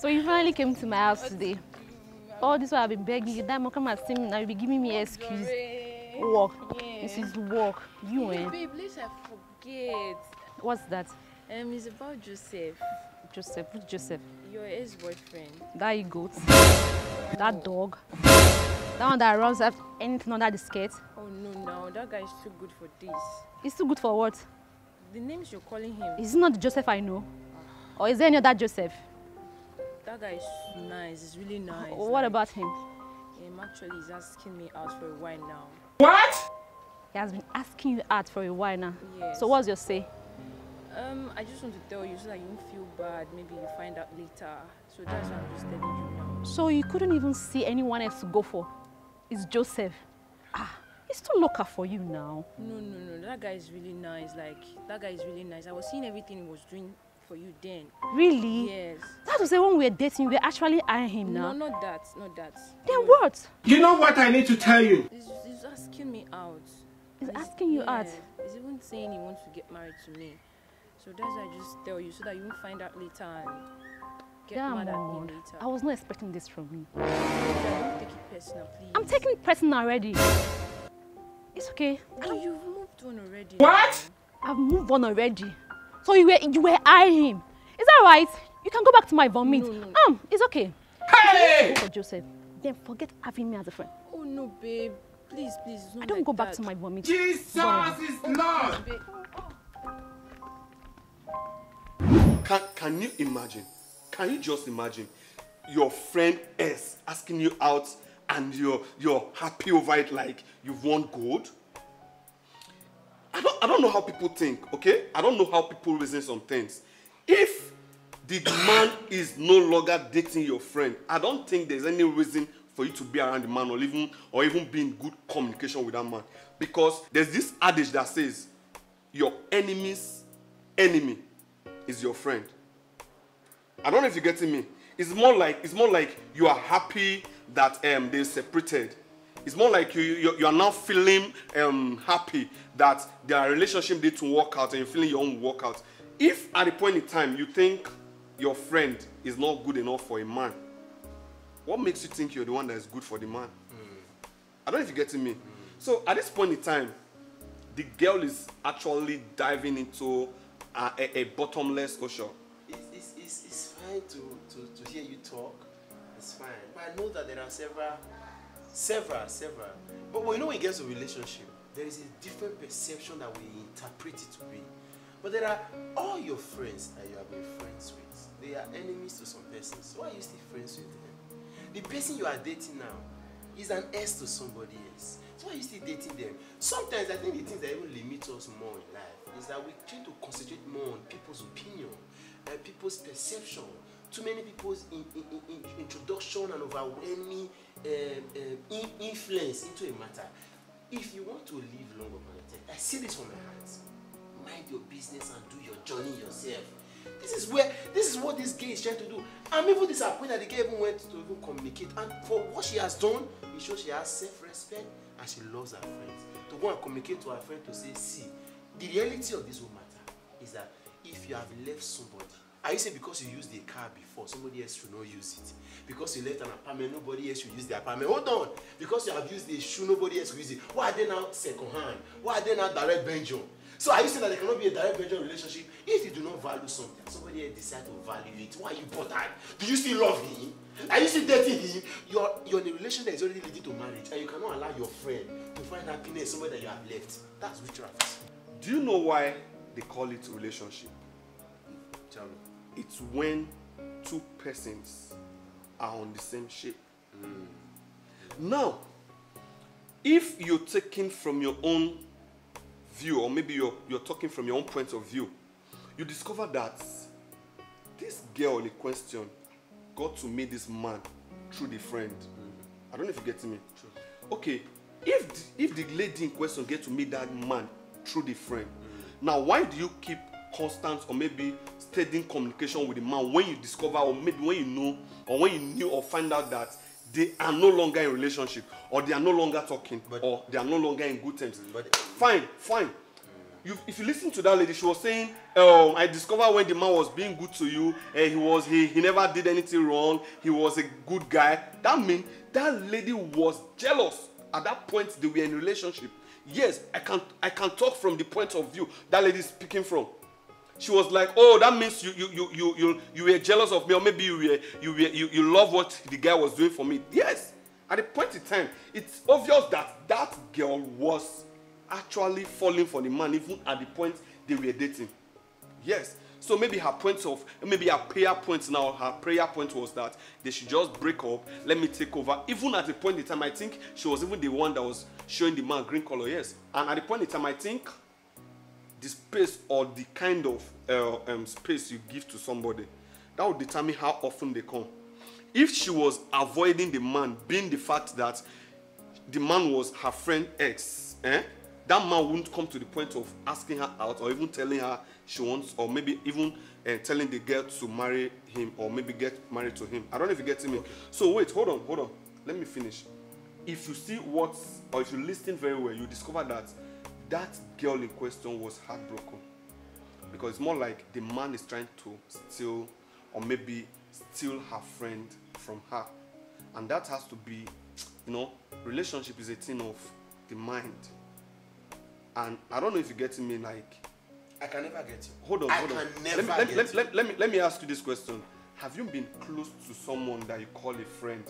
So you finally came to my house today. All this while I've been begging you, that come and see me now. You'll be giving me excuse. Work. Yeah. This is work. You Hey, babe, let's I forget. What's that? It's about Joseph. Joseph. Who's Joseph? Your ex-boyfriend. That you goat. That dog. That one that runs after anything under the skirt. Oh no, that guy is too good for this. He's too good for what? The names you're calling him. Is it not the Joseph I know? Or is there any other Joseph? That guy is nice. He's really nice. What about him? Actually, he's asking me out for a while now. What? He has been asking you out for a while now. Yes. So what's your say? I just want to tell you so that you won't feel bad. Maybe you find out later. So that's why I'm just telling you now. So you couldn't even see anyone else to go for? It's Joseph. He's too local for you now. No. That guy is really nice. That guy is really nice. I was seeing everything he was doing for you then. Really? Yes. That was the when we were dating, we were actually eyeing him now. No, not that. Then what? You know what I need to tell you? He's asking me out. He's asking you out? He's even saying he wants to get married to me. So that's why I just tell you so that you won't find out later and get mad at me later. I was not expecting this from you. Don't take it personal, please. I'm taking it personal already. It's okay. You've moved on already. What? I've moved on already. So you were eyeing him. Is that right? You can go back to my vomit. No. It's okay. Hey! Go for Joseph. Then forget having me as a friend. Oh no, babe. Please. It's not I don't like go back that. to my vomit. Jesus is Lord. Babe. Can you imagine? Can you just imagine your friend S asking you out and you're happy over it like you've won gold? I don't know how people think, okay? I don't know how people reason some things. If the man is no longer dating your friend, I don't think there's any reason for you to be around the man or even be in good communication with that man. Because there's this adage that says your enemy's enemy is your friend. I don't know if you're getting me. It's more like you are happy that they separated. It's more like you are now feeling happy that their relationship didn't work out and you're feeling your own work out. If at the point in time you think your friend is not good enough for a man, what makes you think you're the one that is good for the man? I don't know if you're getting me. So at this point in time, the girl is actually diving into a bottomless ocean. It's fine to hear you talk. It's fine. But I know that there are several. But when we get to a relationship, there is a different perception that we interpret it to be. But there are all your friends that you have been friends with. They are enemies to some persons. Why are you still friends with them? The person you are dating now is an S to somebody else. So why are you still dating them? Sometimes I think the things that even limit us more in life is that we tend to concentrate more on people's opinion and people's perception. Too many people's introduction and overwhelming influence into a matter. If you want to live long upon a time, I see this from my heart. Mind your business and do your journey yourself. This is what this girl is trying to do. I'm even disappointed that the girl even went to even communicate. And for what she has done, it shows she has self-respect and she loves her friends. To go and communicate to her friend to say, see, the reality of this whole matter is that if you have left somebody, are you saying because you used the car before, somebody else should not use it? Because you left an apartment, nobody else should use the apartment. Hold on. Because you have used the shoe, nobody else will use it. Why are they now second hand? Why are they now direct venture? So are you saying that there cannot be a direct venture relationship? If you do not value something, somebody else decide to value it. Why are you bothered? Do you still love him? Are you still dating him? You're in a relationship that is already leading to marriage, and you cannot allow your friend to find happiness somewhere that you have left. That's witchcraft. Do you know why they call it relationship? Tell me. It's when two persons are on the same ship. Now, if you're taking from your own view, or maybe you're talking from your own point of view, you discover that this girl in question got to meet this man through the friend. I don't know if you're getting me. True. Okay, if the lady in question get to meet that man through the friend, now why do you keep constant or maybe steady communication with the man when you discover, or maybe when you know, or when you knew or find out that they are no longer in relationship, or they are no longer talking, or they are no longer in good terms? Fine. if you listen to that lady, she was saying, I discovered when the man was being good to you, he never did anything wrong, he was a good guy. That means that lady was jealous. At that point, they were in a relationship. Yes, I can talk from the point of view that lady is speaking from. She was like, oh, that means you were jealous of me, or maybe you love what the guy was doing for me. Yes, at the point in time, it's obvious that that girl was actually falling for the man, even at the point they were dating. Yes. So maybe her prayer point now, her prayer point was that they should just break up, let me take over. Even at the point in time, I think she was even the one that was showing the man green color, yes. And at the point in time, I think the space or the kind of space you give to somebody, that would determine how often they come. If she was avoiding the man, being the fact that the man was her friend ex, that man wouldn't come to the point of asking her out or even telling her she wants, or maybe even telling the girl to marry him or maybe get married to him. I don't know if you get me. Okay. So wait, hold on. Let me finish. If you see or if you listen very well, you discover that that girl in question was heartbroken. Because it's more like the man is trying to steal or maybe steal her friend from her. And that has to be, relationship is a thing of the mind. And I don't know if you get me, like, I can never get you. Hold on. Let me ask you this question. Have you been close to someone that you call a friend,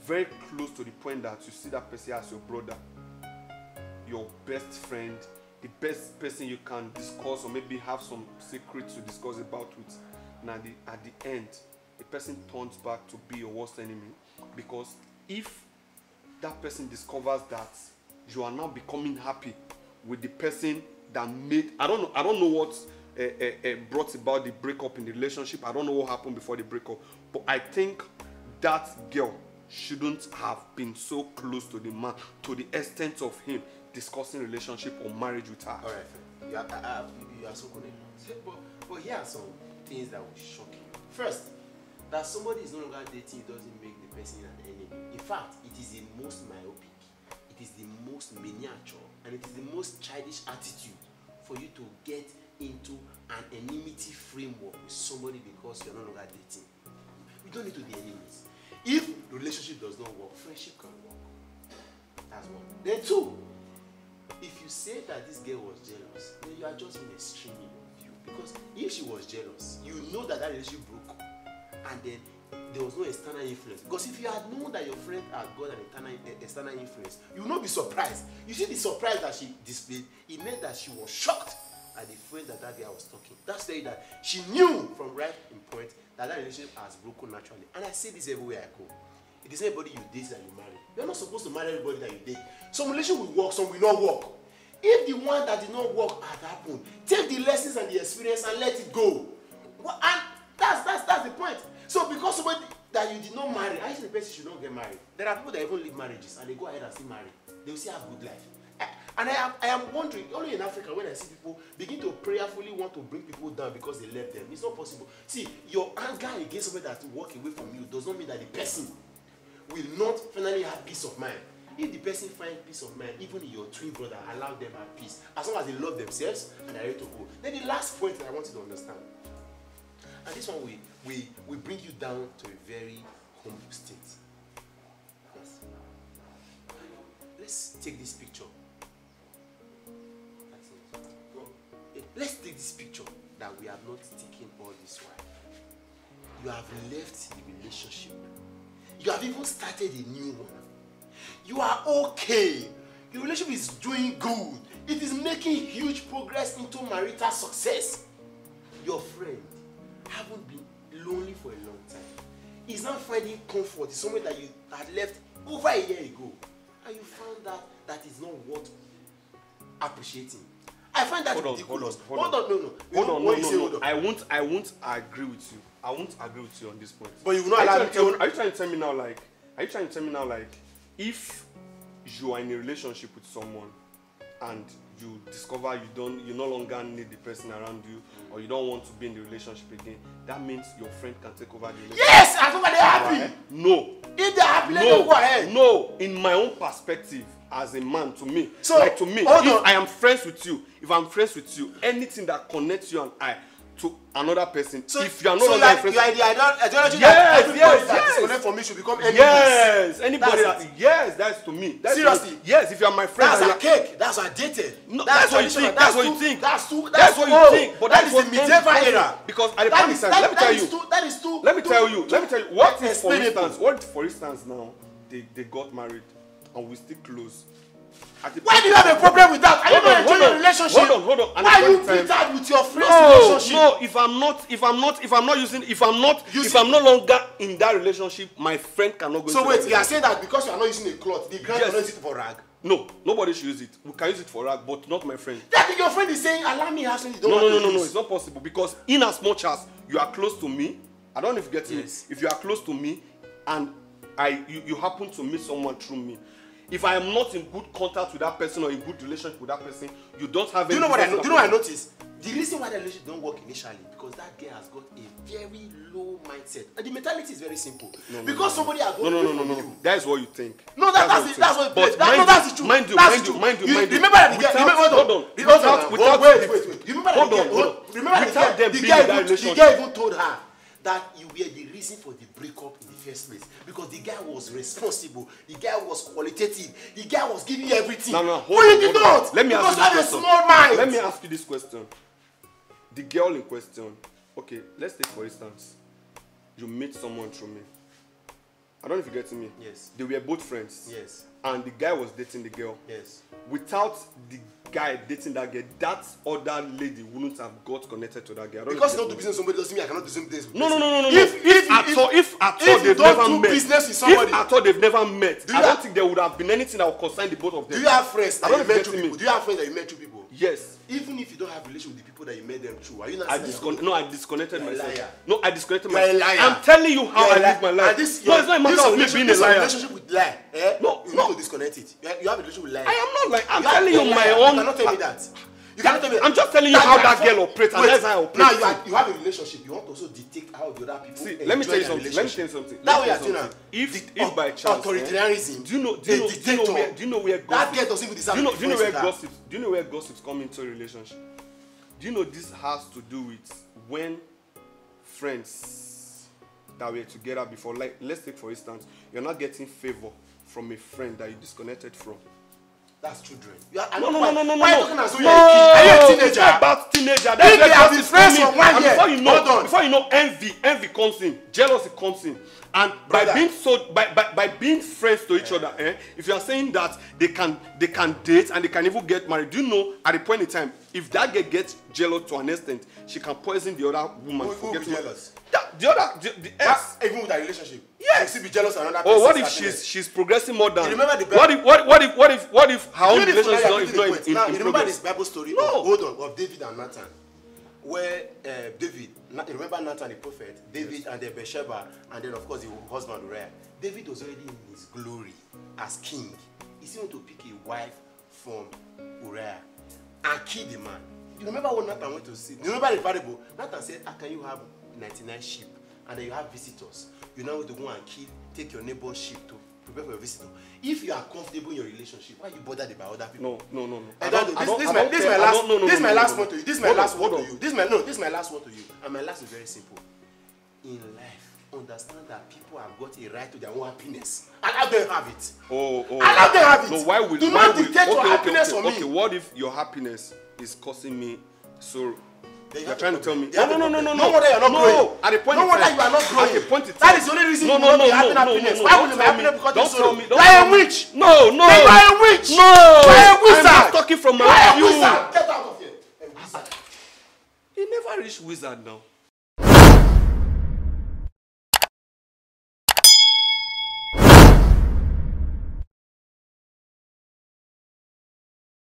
very close to the point that you see that person as your brother, your best friend, the best person you can discuss or maybe have some secrets to discuss about with, and at the end, the person turns back to be your worst enemy? Because if that person discovers that you are now becoming happy with the person that made, I don't know what brought about the breakup in the relationship. I don't know what happened before the breakup, but I think that girl shouldn't have been so close to the man to the extent of him discussing relationship or marriage with her. All right, you are so connected. But here are some things that will shock you. First, that somebody is no longer dating doesn't make the person an enemy. In fact, it is the most myopic, it is the most miniature, and it is the most childish attitude for you to get into an enmity framework with somebody because you're no longer dating. You don't need to be enemies. If the relationship does not work, friendship can work. That's one. Then two, if you say that this girl was jealous, then you are just being extreme in your view. Because if she was jealous, you know that relationship broke, and then there was no external influence. Because if you had known that your friend had got an external influence, you will not be surprised. You see the surprise that she displayed, it meant that she was shocked at the friend that girl was talking. That's saying that she knew from right in point that relationship has broken naturally. And I say this everywhere I go. It is anybody you date that you marry. You're not supposed to marry everybody that you date. Some relationship will work, some will not work. If the one that did not work had happened, take the lessons and the experience and let it go. And that's the point. So because somebody that you did not marry, I think the person should not get married. There are people that even leave marriages and they go ahead and still marry. They will still have a good life. And I am wondering, only in Africa, when I see people begin to prayerfully want to bring people down because they left them, it's not possible. See, your anger against somebody that walk away from you does not mean that the person will not finally have peace of mind. If the person finds peace of mind, even your twin brother, allow them to have peace. As long as they love themselves and are ready to go. Then the last point that I want you to understand, and this one we bring you down to a very humble state. Yes. Let's take this picture. Let's take this picture that we have not taken all this while. You have left the relationship. You have even started a new one. You are okay. Your relationship is doing good. It is making huge progress into marital success. Your friend haven't been lonely for a long time. He's not finding comfort in somewhere that you had left over a year ago. And you found out that is not worth appreciating. I find that ridiculous. Hold on. I won't agree with you. I won't agree with you on this point. But you will not allow me to. Are you trying to tell me now like, if you are in a relationship with someone and you discover you no longer need the person around you, or you don't want to be in the relationship again, that means your friend can take over the relationship? Yes, as long as they're happy. No. If they're happy, let them go ahead. No. In my own perspective, as a man to me. So, like to me, if hold on. I am friends with you, if I'm friends with you, anything that connects you and I to another person, So, if you are not so longer like, friends, you are the ideology Yes, that everybody yes, that yes. disconnect from me should become enemies. yes, anybody That's that, yes, that's to me. That's Seriously? to me. Yes, if you are my friend, That's and our you are- cake. That's our dated. No, that's what you traditional. think. That's what you think. That's too. That's what you old. think. But that that's is what the medieval ends era. because at the That point in is time, that, let me that tell is you. too. That is too. Let me too- tell you. too- Let me tell you. What too if, for explainable. instance, what if, for instance, now they got married and we still close? At the Why point do you in have a time- problem with that? Are you Hold not on, enjoying hold your on. relationship? Hold on. At Why the are you point in time- bitter with your friend's No, relationship? no. If I'm no longer in that relationship, my friend cannot go. So into wait, that you are saying that because you are not using a cloth, the ground Yes. cannot use it for rag? No, nobody should use it. We can use it for rag, but not my friend. That thing your friend is saying, allow me have something you don't No, want no, to no, no, no. use. It's not possible because in as much as you are close to me, I don't know if you get Yes. me. If you are close to me and you happen to meet someone through me, if I am not in good contact with that person or in good relationship with that person, you don't have. Do you any know what I business know? Do you know what I with that noticed? The reason why the relationship don't work initially because that girl has got a very low mindset. And the mentality is very simple. Because somebody has person. gone No. away from you. That is what you think. No, that's what But that's the truth. mind you. Remember that the girl. Hold on. Wait. Remember Hold that on, the hold girl. on. Remember Without them the being in that girl relationship. even told her that you were the reason for the breakup in the first place because the guy was responsible, the guy was qualitative, the guy was giving you everything. No, But you did not. Let me ask because you you have a this question. small mind. Let me ask you this question. The girl in question, okay, let's take for instance, you meet someone through me. I don't know if you're getting me. Yes. They were both friends. Yes. And the guy was dating the girl. Yes. Without the guy dating that girl, that other lady wouldn't have got connected to that girl. I don't know Because if you you don't do get me. business with somebody doesn't mean I cannot do the same things with No. If If you they've don't never do met, business with somebody, if at all they've never met, Do you I don't have- think there would have been anything that would concern the both of them. do you have friends I that don't you know if met you through get people? me. Do you have friends that you met through people? Yes. Even if you don't have relation with the people that you met them through, are you not I saying disconnected You're a myself. liar. No, I disconnected You're a myself. liar. I'm telling you how I live my life. And this, No, it's not a matter of me being a this liar. relationship with lie. No, you no. need to disconnect it. You have a relationship with lie. I am not like I'm You are telling you a my liar. own. You cannot tell me that. You cannot tell me. I'm just telling you how that girl operates, and Wait, that's how I operate. Now you have a relationship. You want to also dictate how the other people. See, let me tell you enjoy their something. Let me tell you relationship. something. That Let way me you're tell you doing something. If by chance, authoritarianism. do you know a dictator. do you know where That gossip? girl doesn't even deserve Do you know to be friends where with her. gossip? Do you know where gossips come into a relationship? Do you know this has to do with when friends that were together before, like let's take for instance, you're not getting favor from a friend that you disconnected from. That's children. No. Why are you talking as though you're a kid? Are you a It's teenager? not about teenager. If they have been friends for 1 year, Before you know, hold on. before you know, envy comes in, jealousy comes in, and Brother. by being friends to each other, if you are saying that they can date and they can even get married, do you know at the point in time, if that girl gets jealous to an extent, she can poison the other woman. Who will be jealous? The ex. Even with a relationship. Yes. You still be jealous of another Or what person's if happiness. she's progressing more than? You remember the what if her own Beautiful, relationship now is you're not getting the point. Now, you remember progress? this Bible story No. of David and Nathan, where David, you remember Nathan the prophet, David and Bathsheba, and then of course his husband Uriah. David was already in his glory as king. He still wanted to pick a wife from Uriah and kill the man. You remember what Nathan went to see? You remember the parable? Nathan said, how can you have 99 sheep and then you have visitors? You now want to go and take your neighbor's sheep to prepare for your visitor. If you are comfortable in your relationship, why you bothered about other people? No. This is my last one to you. This is my last one to you. This is my last one to you. And my last is very simple. In life, understand that people have got a right to their own happiness. Allow them have it. Allow them have it. No, why will Do not dictate your happiness for me. Okay, what if your happiness is causing me sorrow? Then You're trying to tell me. No. No wonder you're not growing. At the point No in wonder time, you are not growing. At the point in time. That is the only reason you will not be having happiness. Why will you be happiness because Don't you're tell sorrow? me. You are a witch. No. You are a witch. No. You are a I'm wizard. just talking from You are my a view. wizard. Get out of here. A wizard. He never reached wizard now.